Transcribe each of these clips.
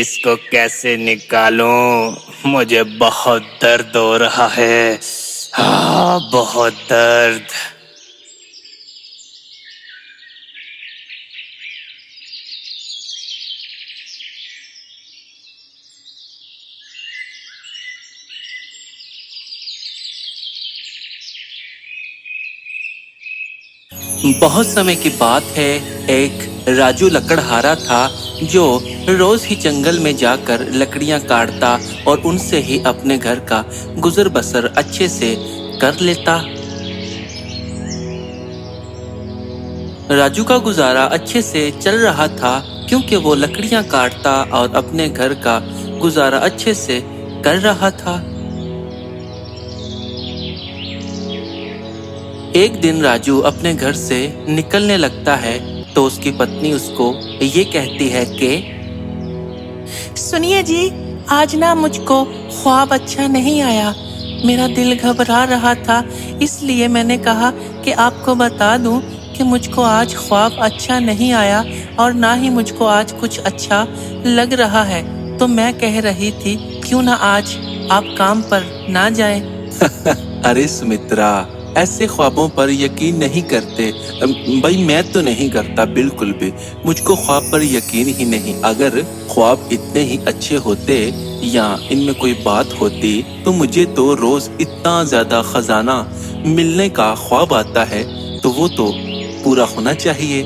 इसको कैसे निकालूं? मुझे बहुत दर्द हो रहा है। बहुत दर्द। बहुत समय की बात है, एक राजू लकड़हारा था जो रोज ही जंगल में जाकर लकड़ियां काटता और उनसे ही अपने घर का गुजर बसर अच्छे से कर लेता। राजू का गुजारा अच्छे से चल रहा था क्योंकि वो लकड़ियां काटता और अपने घर का गुजारा अच्छे से कर रहा था। एक दिन राजू अपने घर से निकलने लगता है तो उसकी पत्नी उसको ये कहती है कि सुनिए जी, आज ना मुझको ख्वाब अच्छा नहीं आया। मेरा दिल घबरा रहा था, इसलिए मैंने कहा कि आपको बता दूं कि मुझको आज ख्वाब अच्छा नहीं आया और ना ही मुझको आज कुछ अच्छा लग रहा है। तो मैं कह रही थी क्यों ना आज आप काम पर ना जाएं। अरे सुमित्रा, ऐसे ख्वाबों पर यकीन नहीं करते। भाई मैं तो नहीं करता बिल्कुल भी। मुझको ख्वाब पर यकीन ही नहीं। अगर ख्वाब इतने ही अच्छे होते या इनमें कोई बात होती तो मुझे तो रोज इतना ज्यादा खजाना मिलने का ख्वाब आता है, तो वो तो पूरा होना चाहिए।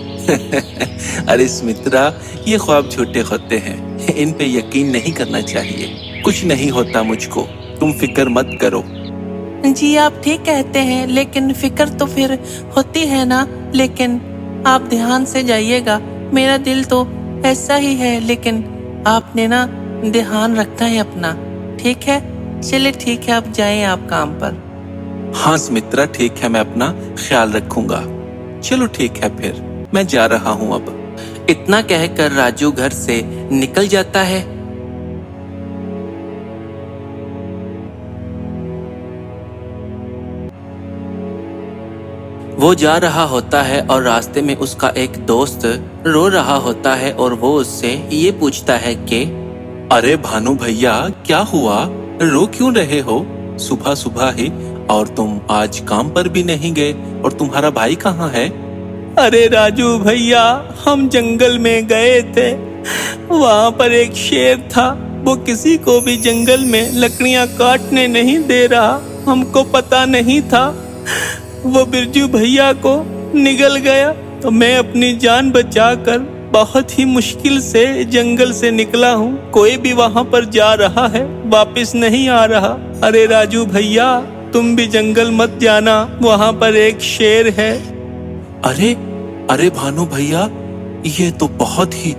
अरे सुमित्रा, ये ख्वाब झूठे होते हैं, इन पे यकीन नहीं करना चाहिए। कुछ नहीं होता मुझको, तुम फिक्र मत करो। जी आप ठीक कहते हैं, लेकिन फिक्र तो फिर होती है ना। लेकिन आप ध्यान से जाइएगा, मेरा दिल तो ऐसा ही है, लेकिन आपने ना ध्यान रखना है अपना। ठीक है, चलिए ठीक है, आप जाएं आप काम पर। हाँ सुमित्रा, ठीक है, मैं अपना ख्याल रखूंगा। चलो ठीक है, फिर मैं जा रहा हूँ अब। इतना कहकर राजू घर से निकल जाता है। वो जा रहा होता है और रास्ते में उसका एक दोस्त रो रहा होता है और वो उससे ये पूछता है कि अरे भानु भैया, क्या हुआ? रो क्यों रहे हो सुबह सुबह ही? और तुम आज काम पर भी नहीं गए, और तुम्हारा भाई कहाँ है? अरे राजू भैया, हम जंगल में गए थे। वहाँ पर एक शेर था, वो किसी को भी जंगल में लकड़ियाँ काटने नहीं दे रहा। हमको पता नहीं था, वो बिरजू भैया को निगल गया, तो मैं अपनी जान बचाकर बहुत ही मुश्किल से जंगल से निकला हूँ। कोई भी वहाँ पर जा रहा है, वापस नहीं आ रहा। अरे राजू भैया, तुम भी जंगल मत जाना, वहाँ पर एक शेर है। अरे अरे भानु भैया, ये तो बहुत ही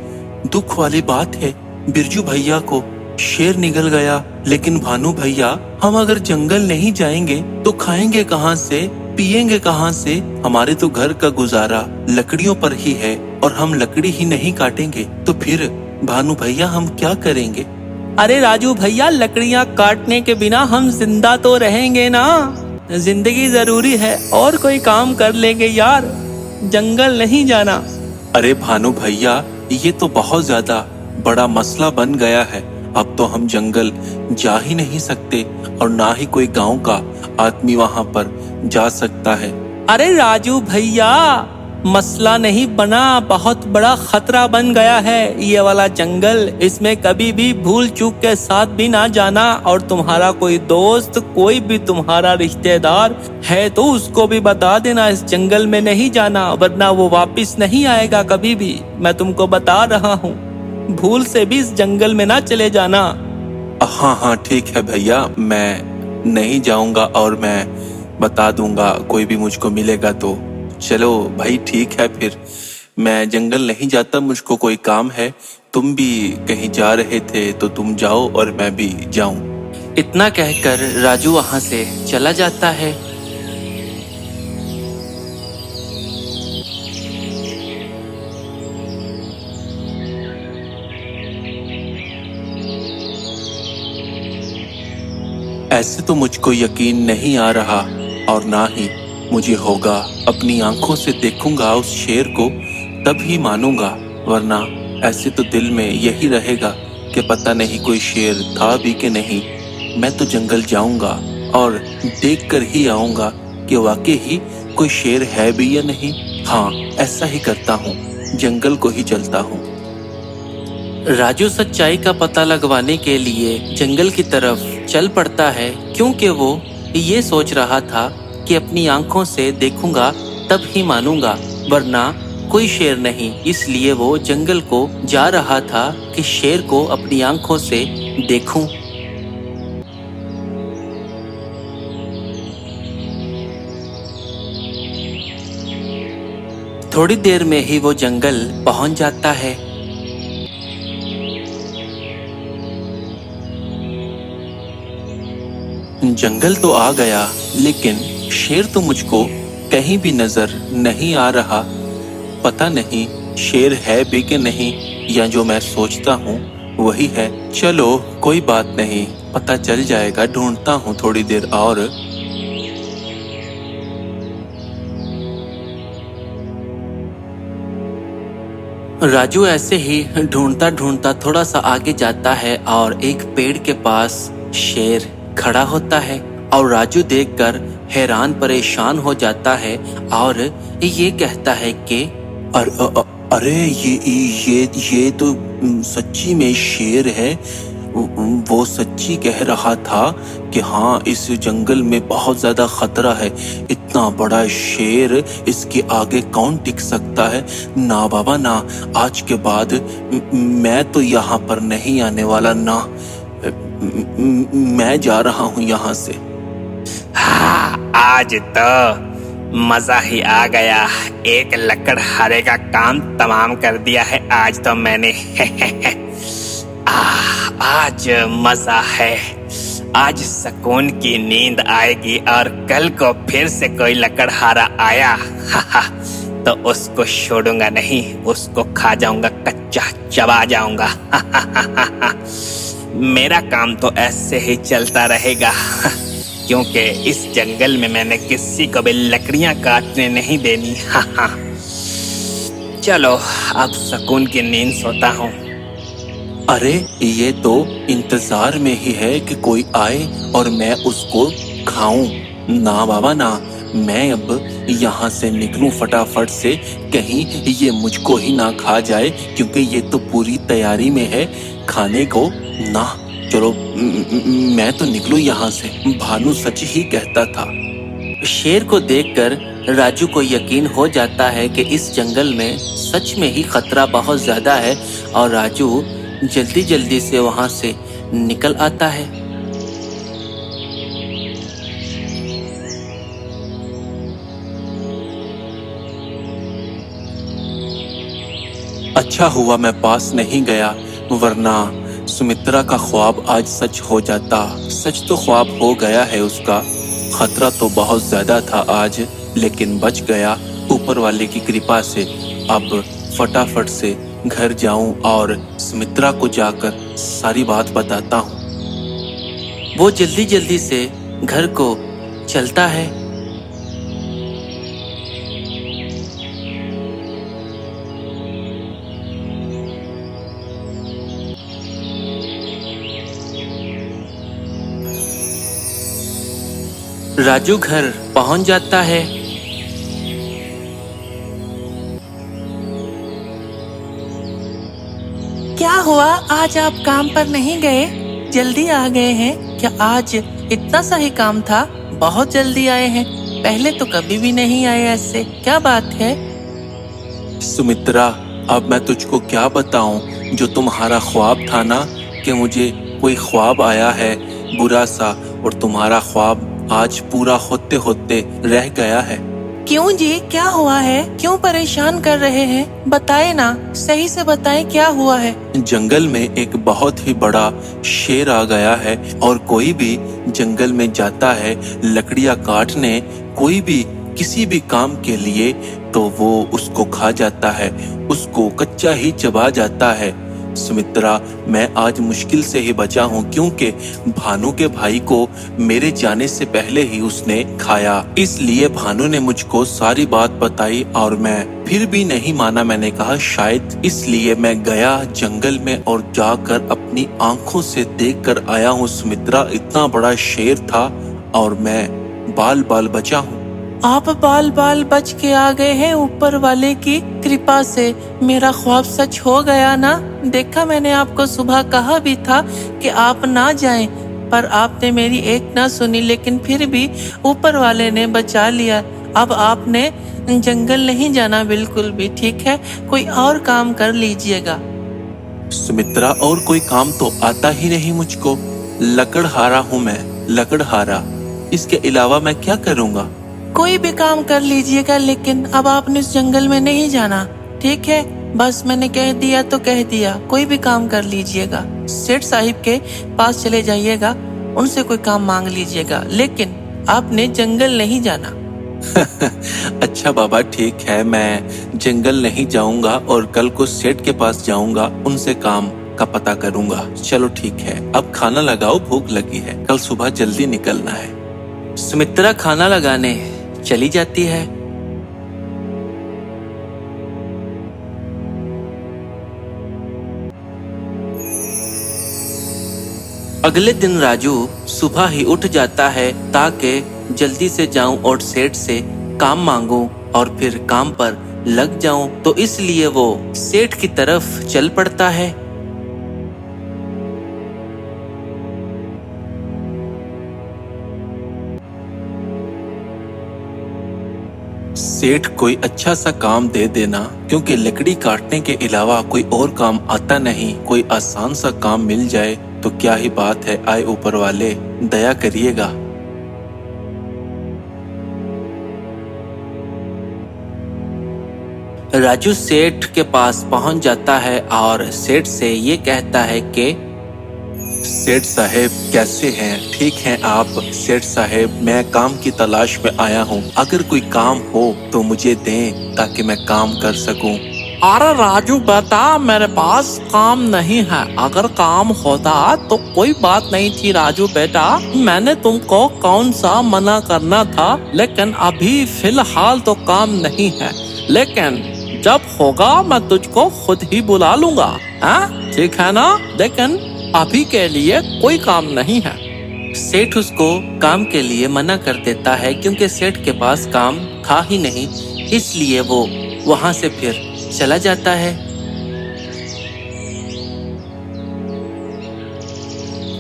दुख वाली बात है। बिरजू भैया को शेर निगल गया, लेकिन भानु भैया, हम अगर जंगल नहीं जाएंगे तो खाएंगे कहाँ से, पिएंगे कहाँ से? हमारे तो घर का गुजारा लकड़ियों पर ही है, और हम लकड़ी ही नहीं काटेंगे तो फिर भानु भैया हम क्या करेंगे? अरे राजू भैया, लकड़ियाँ काटने के बिना हम जिंदा तो रहेंगे ना। जिंदगी जरूरी है, और कोई काम कर लेंगे यार, जंगल नहीं जाना। अरे भानु भैया, ये तो बहुत ज्यादा बड़ा मसला बन गया है। अब तो हम जंगल जा ही नहीं सकते, और ना ही कोई गांव का आदमी वहां पर जा सकता है। अरे राजू भैया, मसला नहीं बना, बहुत बड़ा खतरा बन गया है ये वाला जंगल। इसमें कभी भी भूल चूक के साथ भी ना जाना, और तुम्हारा कोई दोस्त, कोई भी तुम्हारा रिश्तेदार है तो उसको भी बता देना इस जंगल में नहीं जाना, वरना वो वापस नहीं आएगा कभी भी। मैं तुमको बता रहा हूँ, भूल से भी इस जंगल में ना चले जाना। हाँ हाँ ठीक है भैया, मैं नहीं जाऊंगा और मैं बता दूंगा, कोई भी मुझको मिलेगा तो। चलो भाई ठीक है, फिर मैं जंगल नहीं जाता, मुझको कोई काम है। तुम भी कहीं जा रहे थे तो तुम जाओ और मैं भी जाऊं। इतना कहकर राजू वहां से चला जाता है। ऐसे तो मुझको यकीन नहीं आ रहा, और ना ही मुझे होगा। अपनी आंखों से देखूंगा उस शेर को, तब ही मानूंगा, वरना ऐसे तो दिल में यही रहेगा कि पता नहीं कोई शेर था भी कि नहीं। मैं तो जंगल जाऊंगा और देख कर ही आऊंगा कि वाकई ही कोई शेर है भी या नहीं। हाँ, ऐसा ही करता हूँ, जंगल को ही चलता हूँ। राजू सच्चाई का पता लगवाने के लिए जंगल की तरफ चल पड़ता है, क्योंकि वो ये सोच रहा था कि अपनी आंखों से देखूंगा तब ही मानूंगा, वरना कोई शेर नहीं। इसलिए वो जंगल को जा रहा था कि शेर को अपनी आंखों से देखूं। थोड़ी देर में ही वो जंगल पहुंच जाता है। जंगल तो आ गया, लेकिन शेर तो मुझको कहीं भी नजर नहीं आ रहा। पता नहीं शेर है भी कि नहीं, या जो मैं सोचता हूँ वही है। चलो कोई बात नहीं, पता चल जाएगा। ढूंढता हूँ थोड़ी देर और। राजू ऐसे ही ढूंढता ढूंढता थोड़ा सा आगे जाता है और एक पेड़ के पास शेर खड़ा होता है और राजू देखकर हैरान परेशान हो जाता है और ये कहता है कि अरे ये तो सच्ची में शेर है। वो सच्ची कह रहा था कि हाँ, इस जंगल में बहुत ज्यादा खतरा है। इतना बड़ा शेर, इसके आगे कौन टिक सकता है? ना बाबा ना, आज के बाद मैं तो यहाँ पर नहीं आने वाला ना। मैं जा रहा हूँ यहाँ से। हाँ, आज तो मजा ही आ गया। एक लकड़हारे का काम तमाम कर दिया है आज तो मैंने। आज मजा है, आज सुकून की नींद आएगी और कल को फिर से कोई लकड़हारा आया तो उसको छोड़ूंगा नहीं, उसको खा जाऊंगा, कच्चा चबा जाऊंगा। मेरा काम तो ऐसे ही चलता रहेगा, क्योंकि इस जंगल में मैंने किसी को भी लकड़ियां काटने नहीं देनी। चलो अब सुकून की नींद सोता हूँ। अरे ये तो इंतजार में ही है कि कोई आए और मैं उसको खाऊं। ना बाबा ना, मैं अब यहाँ से निकलूं फटाफट से, कहीं ये मुझको ही ना खा जाए, क्योंकि ये तो पूरी तैयारी में है खाने को ना। चलो मैं तो निकलूं यहाँ से। भानु सच ही कहता था। शेर को देखकर राजू को यकीन हो जाता है कि इस जंगल में सच में ही खतरा बहुत ज्यादा है और राजू जल्दी जल्दी से वहां से निकल आता है। अच्छा हुआ मैं पास नहीं गया, वरना सुमित्रा का ख्वाब आज सच हो जाता। सच तो ख्वाब हो गया है उसका। खतरा तो बहुत ज्यादा था आज, लेकिन बच गया ऊपर वाले की कृपा से। अब फटाफट से घर जाऊं और सुमित्रा को जाकर सारी बात बताता हूँ। वो जल्दी जल्दी से घर को चलता है। राजू घर पहुंच जाता है। क्या हुआ, आज आप काम पर नहीं गए? जल्दी आ गए हैं क्या? आज इतना सा ही काम था, बहुत जल्दी आए हैं। पहले तो कभी भी नहीं आए ऐसे, क्या बात है? सुमित्रा, अब मैं तुझको क्या बताऊं? जो तुम्हारा ख्वाब था ना कि मुझे कोई ख्वाब आया है बुरा सा, और तुम्हारा ख्वाब आज पूरा होते होते रह गया है। क्यों जी, क्या हुआ है? क्यों परेशान कर रहे हैं? बताए ना, सही से बताए क्या हुआ है? जंगल में एक बहुत ही बड़ा शेर आ गया है, और कोई भी जंगल में जाता है लकड़ियां काटने, कोई भी किसी भी काम के लिए, तो वो उसको खा जाता है, उसको कच्चा ही चबा जाता है। सुमित्रा, मैं आज मुश्किल से ही बचा हूँ, क्योंकि भानु के भाई को मेरे जाने से पहले ही उसने खाया। इसलिए भानु ने मुझको सारी बात बताई और मैं फिर भी नहीं माना। मैंने कहा शायद, इसलिए मैं गया जंगल में और जाकर अपने अपनी आंखों से देख कर आया हूँ सुमित्रा। इतना बड़ा शेर था और मैं बाल बाल बचा हूँ। आप बाल बाल बच के आ गए हैं ऊपर वाले की कृपा से। मेरा ख्वाब सच हो गया ना। देखा, मैंने आपको सुबह कहा भी था कि आप ना जाएं, पर आपने मेरी एक ना सुनी, लेकिन फिर भी ऊपर वाले ने बचा लिया। अब आपने जंगल नहीं जाना बिल्कुल भी, ठीक है? कोई और काम कर लीजिएगा। सुमित्रा, और कोई काम तो आता ही नहीं मुझको। लकड़हारा हूँ मैं, लकड़हारा। इसके अलावा मैं क्या करूँगा? कोई भी काम कर लीजिएगा, लेकिन अब आपने इस जंगल में नहीं जाना, ठीक है? बस मैंने कह दिया तो कह दिया। कोई भी काम कर लीजिएगा। सेठ साहिब के पास चले जाइएगा, उनसे कोई काम मांग लीजिएगा, लेकिन आपने जंगल नहीं जाना। अच्छा बाबा, ठीक है, मैं जंगल नहीं जाऊंगा और कल को सेठ के पास जाऊंगा, उनसे काम का पता करूंगा। चलो ठीक है, अब खाना लगाओ, भूख लगी है, कल सुबह जल्दी निकलना है। सुमित्रा खाना लगाने चली जाती है। अगले दिन राजू सुबह ही उठ जाता है ताकि जल्दी से जाऊं और सेठ से काम मांगूं और फिर काम पर लग जाऊं। तो इसलिए वो सेठ की तरफ चल पड़ता है। सेठ, कोई अच्छा सा काम दे देना, क्योंकि लकड़ी काटने के अलावा कोई और काम आता नहीं। कोई आसान सा काम मिल जाए तो क्या ही बात है। आए ऊपर वाले, दया करिएगा। राजू सेठ के पास पहुंच जाता है और सेठ से ये कहता है कि सेठ साहेब कैसे हैं? ठीक हैं आप? सेठ साहेब, मैं काम की तलाश में आया हूँ। अगर कोई काम हो तो मुझे दें ताकि मैं काम कर सकूं। अरे राजू बेटा, मेरे पास काम नहीं है। अगर काम होता तो कोई बात नहीं थी राजू बेटा। मैंने तुमको कौन सा मना करना था, लेकिन अभी फिलहाल तो काम नहीं है। लेकिन जब होगा मैं तुझको खुद ही बुला लूंगा, हाँ? ठीक है ना? लेकिन अभी के लिए कोई काम नहीं है। सेठ उसको काम के लिए मना कर देता है, क्योंकि सेठ के पास काम था ही नहीं, इसलिए वो वहां से फिर चला जाता है।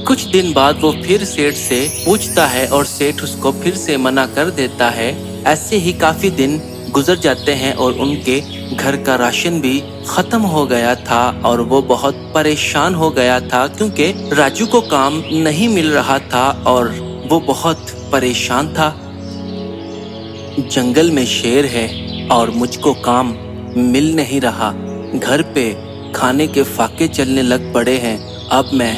कुछ दिन बाद वो फिर सेठ से पूछता है और सेठ उसको फिर से मना कर देता है। ऐसे ही काफी दिन गुजर जाते हैं और उनके घर का राशन भी खत्म हो गया था और वो बहुत परेशान हो गया था, क्योंकि राजू को काम नहीं मिल रहा था और वो बहुत परेशान था। जंगल में शेर है और मुझको काम मिल नहीं रहा। घर पे खाने के फाके चलने लग पड़े हैं। अब मैं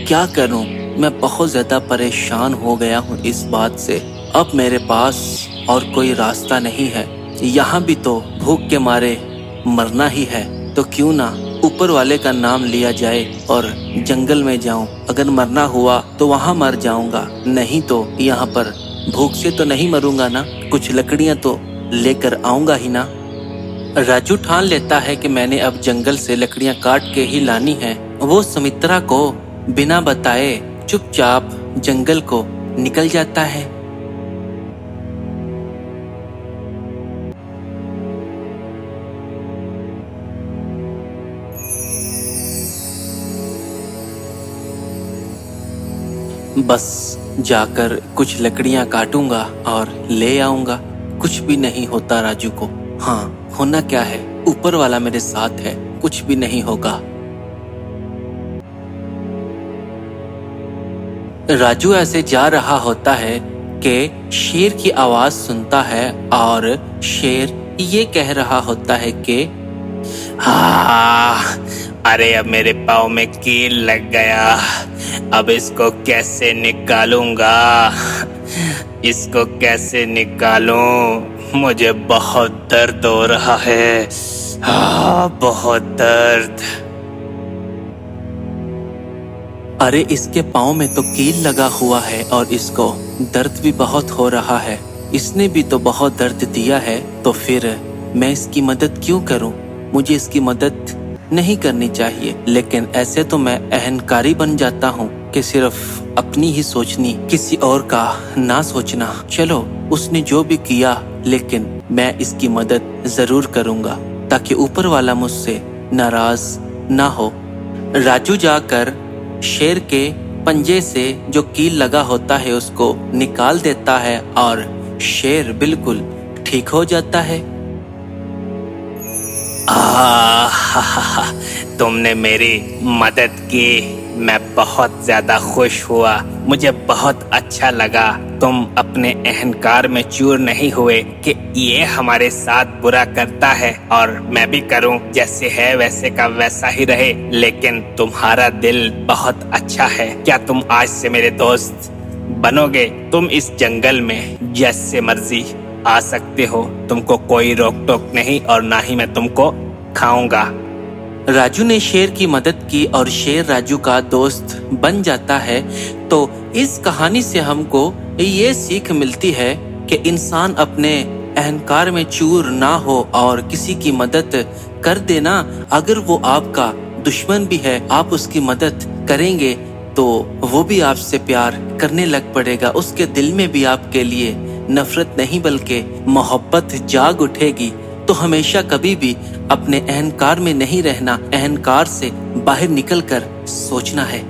क्या करूं? मैं बहुत ज्यादा परेशान हो गया हूं इस बात से। अब मेरे पास और कोई रास्ता नहीं है। यहाँ भी तो भूख के मारे मरना ही है, तो क्यों ना ऊपर वाले का नाम लिया जाए और जंगल में जाऊं। अगर मरना हुआ तो वहाँ मर जाऊंगा, नहीं तो यहाँ पर भूख से तो नहीं मरूंगा ना। कुछ लकड़ियाँ तो लेकर आऊंगा ही ना। राजू ठान लेता है कि मैंने अब जंगल से लकड़ियाँ काट के ही लानी है। वो सुमित्रा को बिना बताए चुपचाप जंगल को निकल जाता है। बस जाकर कुछ लकड़ियां काटूंगा और ले आऊंगा। कुछ भी नहीं होता राजू को। हाँ, होना क्या है, ऊपर वाला मेरे साथ है, कुछ भी नहीं होगा। राजू ऐसे जा रहा होता है कि शेर की आवाज सुनता है और शेर ये कह रहा होता है कि अरे अब मेरे पाँव में कील लग गया। अब इसको कैसे निकालूंगा? इसको कैसे निकालूं? मुझे बहुत दर्द हो रहा है। बहुत दर्द। अरे इसके पाँव में तो कील लगा हुआ है और इसको दर्द भी बहुत हो रहा है। इसने भी तो बहुत दर्द दिया है, तो फिर मैं इसकी मदद क्यों करूं? मुझे इसकी मदद नहीं करनी चाहिए, लेकिन ऐसे तो मैं अहंकारी बन जाता हूँ कि सिर्फ अपनी ही सोचनी, किसी और का ना सोचना। चलो, उसने जो भी किया, लेकिन मैं इसकी मदद जरूर करूँगा ताकि ऊपर वाला मुझसे नाराज ना हो। राजू जाकर शेर के पंजे से जो कील लगा होता है उसको निकाल देता है और शेर बिल्कुल ठीक हो जाता है। तुमने मेरी मदद की, मैं बहुत ज्यादा खुश हुआ, मुझे बहुत अच्छा लगा। तुम अपने अहंकार में चूर नहीं हुए कि ये हमारे साथ बुरा करता है और मैं भी करूं, जैसे है वैसे का वैसा ही रहे। लेकिन तुम्हारा दिल बहुत अच्छा है। क्या तुम आज से मेरे दोस्त बनोगे? तुम इस जंगल में जैसे मर्जी आ सकते हो, तुमको कोई रोक टोक नहीं और ना ही मैं तुमको खाऊंगा। राजू ने शेर की मदद की और शेर राजू का दोस्त बन जाता है। तो इस कहानी से हमको ये सीख मिलती है कि इंसान अपने अहंकार में चूर ना हो और किसी की मदद कर देना। अगर वो आपका दुश्मन भी है, आप उसकी मदद करेंगे तो वो भी आपसे प्यार करने लग पड़ेगा। उसके दिल में भी आपके लिए नफरत नहीं बल्कि मोहब्बत जाग उठेगी। तो हमेशा कभी भी अपने अहंकार में नहीं रहना, अहंकार से बाहर निकलकर सोचना है।